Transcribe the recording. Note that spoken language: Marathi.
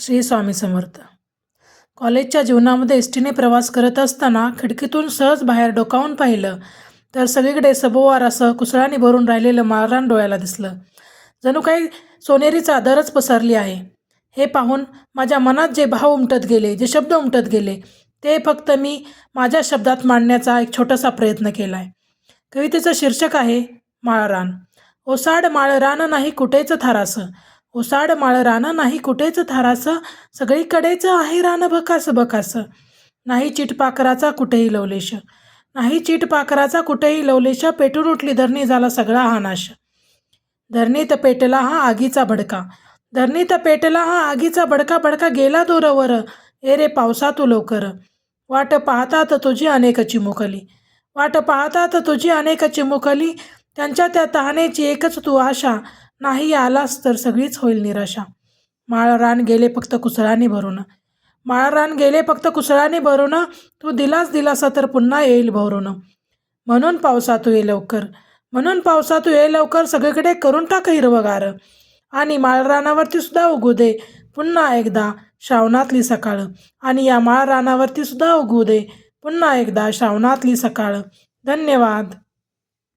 श्री स्वामी समर्थ. कॉलेजच्या जीवनामध्ये एस टीने प्रवास करत असताना खिडकीतून सहज बाहेर डोकावून पाहिलं तर सगळीकडे सभोवार असं कुसळाने भरून राहिलेलं माळरान डोळ्याला दिसलं. जणू काही सोनेरी चादरच पसरली आहे. हे पाहून माझ्या मनात जे भाव उमटत गेले, जे शब्द उमटत गेले, ते फक्त मी माझ्या शब्दात मांडण्याचा एक छोटासा प्रयत्न केला आहे. कवितेचं शीर्षक आहे माळरान. ओसाड माळरान नाही कुठेच थारास, ओसाड माळरान नाही कुठेच थारास, सगळीकडेच आहे रान भकास भकास. नाही चिटपाखराचा कुठेही लवलेश, नाही चिटपाखराचा कुठेही लवलेश, पेटून उठली धरणी झाला सगळा हा नाश. धरणीत पेटला हा आगीचा भडका, धरणीत पेटला हा आगीचा भडका, भडका गेला दूरवर, ए रे पावसा तू लवकर. वाट पाहतात तुझी अनेक चिमुकली, वाट पाहतात तुझी अनेक चिमुकली, त्यांच्या त्या तहानेची एकच तू आशा, नाही आलास तर सगळीच होईल निराशा. माळरान गेले फक्त कुसळाने भरून, माळरान गेले फक्त कुसळाने भरून, तू दिलास दिलासा तर पुन्हा येईल भरून. म्हणून पावसा तू ये लवकर, म्हणून पावसा तू ये लवकर, सगळीकडे करून टाक हिरवगार. आणि माळरानावरती सुद्धा उगू दे पुन्हा एकदा श्रावणातली सकाळ, आणि या माळरानावरती सुद्धा उगू दे पुन्हा एकदा श्रावणातली सकाळ. धन्यवाद.